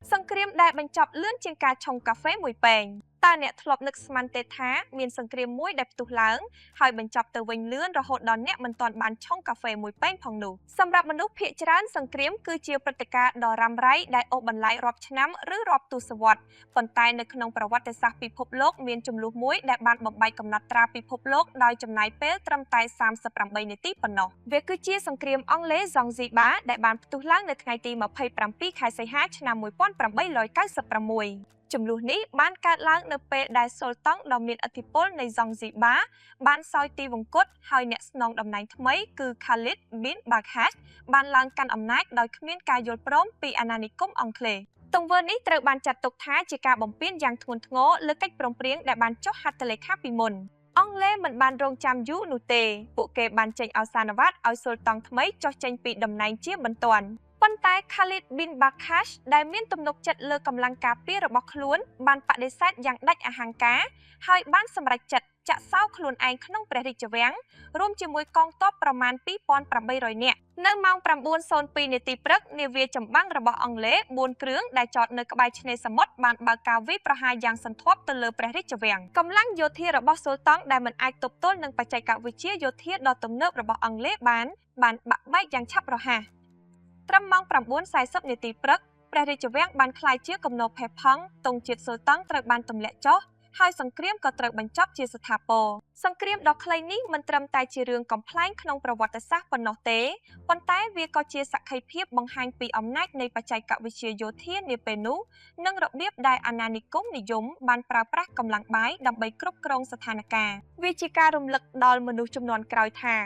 សង្គ្រាមដែលបញ្ចប់លឿនជាងការឆុងកាហ្វេមួយពែងតើអ្នកធ្លាប់នឹកស្មានទេថាមានសង្គ្រាមមួយដែលផ្ទុះឡើងហើយបញ្ចប់ទៅវិញលឿនរហូតដល់អ្នកមិនទាន់បានឆុងកាហ្វេមួយពែងផងនោះសម្រាប់មនុស្សភាគច្រើនសង្គ្រាមគឺជាព្រឹត្តិការណ៍ដ៏រ៉ាំរ៉ៃដែលអូសបន្លាយរាប់ឆ្នាំឬរាប់ទសវត្សរ៍ប៉ុន្តែនៅក្នុងប្រវត្តិសាស្ត្រពិភពលោកមានចំនួនមួយដែលបានបំបែកកំណត់ត្រាពិភពលោកដោយចំណាយពេលត្រឹមតែ38នាទីប៉ុណ្ណោះវាគឺជាសង្គ្រាមអង់គ្លេស Zanzibar ដែលបានផ្ទុះឡើងនៅថ្ងៃទី27ខែសីហាឆ្នាំ1896ចំនួននេះបានកើតឡើងនៅពេលដែលសុលតុងដ៏មានឥទ្ធិពលនៃ Zanzibar បានសោយទីវង្គតហើយអ្នកស្នងតំណែងថ្មីគឺ Khalid bin Barkas បានឡើងកាន់អំណាចដោយគ្មានការយល់ព្រមពីអាណានិគមអង់គ្លេសទង្វើនេះត្រូវបានចាត់ទុកថាជាការបំពានយ៉ាងធ្ងន់ធ្ងរលើកិច្ចព្រមព្រៀងដែលបានចុះហត្ថលេខាពីមុនអង់គ្លេសមិនបានរងចាំយូរនោះទេពួកគេបានចេញឱសានវត្តឲ្យសុលតុងថ្មីចុះចេញពីតំណែងជាបន្ទាន់ប៉ុន្តែ Khalid bin Barkas ដែលមានទំនុកចិត្តលើកម្លាំងការពាររបស់ខ្លួនបានបដិសេធយ៉ាងដាច់អហង្ការហើយបានសម្រេចចិត្តចាក់សោខ្លួនឯងក្នុងព្រះរាជវាំងរួមជាមួយកងទ័ពប្រមាណ 2800 នាក់នៅម៉ោង 9:02 នាទីព្រឹកនាវាចម្បាំងរបស់អង់គ្លេស4គ្រឿងដែលចតនៅក្បែរឆ្នេរសមុទ្របានបើកការវាយប្រហារយ៉ាងសន្ធាប់ទៅលើព្រះរាជវាំងកម្លាំងយោធារបស់សុលតុងដែលមិនអាចទប់ទល់នឹងបច្ចេកវិទ្យាយោធាដ៏ទំនើបរបស់អង់គ្លេសបានបាក់បែកយ៉ាងឆាប់រហ័សត្រឹមម៉ោង 9:40 នាទីព្រឹកព្រះរាជវាំងបានក្លាយជាគំនរផេះផង់ទង់ជាតិសុលតុងត្រូវបានទម្លាក់ចុះហើយសង្គ្រាមក៏ត្រូវបញ្ចប់ជាស្ថាពរសង្គ្រាមដ៏ខ្លីនេះមិនត្រឹមតែជារឿងកំប្លែងក្នុងប្រវត្តិសាស្ត្រប៉ុណ្ណោះទេប៉ុន្តែវាក៏ជាសក្ខីភាពបង្ហាញពីអំណាចនៃបច្ចេកវិទ្យាយោធានាពេលនោះនិងរបៀបដែលអាណានិគមនិយមបានប្រើប្រាស់កម្លាំងបាយដើម្បីគ្រប់គ្រងស្ថានភាពវាជាការរំលឹកដល់មនុស្សជំនាន់ក្រោយថា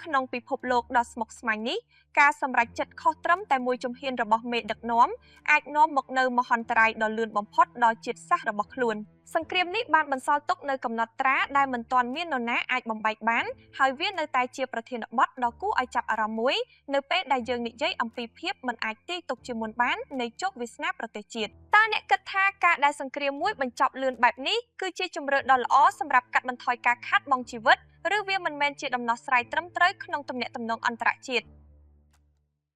ក្នុងពិភពលោកដ៏ស្មុគស្មាញនេះការសម្រេចចិត្តខុសត្រឹមតែមួយជំហានរបស់មេដឹកនាំអាចនាំមកនូវមហន្តរាយដ៏លឿនបំផុតដល់ជាតិសាសន៍របស់ខ្លួនសង្គ្រាមនេះបានបន្សល់ទុកនូវកំណត់ត្រាដែលមិនទាន់មាននរណាអាចបំបែកបានហើយវានៅតែជាប្រធានបទដ៏គួរឲ្យចាប់អារម្មណ៍មួយនៅពេលដែលយើងនិយាយអំពីភាពមិនអាចទាយទុកជាមុនបាននៃជោគវាសនាប្រទេសជាតិតើអ្នកគិតថាការដែលសង្គ្រាមមួយបញ្ចប់លឿនបែបនេះគឺជាជម្រើសដ៏ល្អសម្រាប់កាត់បន្ថយការខាតបង់ជីវិតឬវាមិនមែនជាដំណោះស្រាយត្រឹមត្រូវក្នុងទំនាក់ទំនងអន្តរជាតិ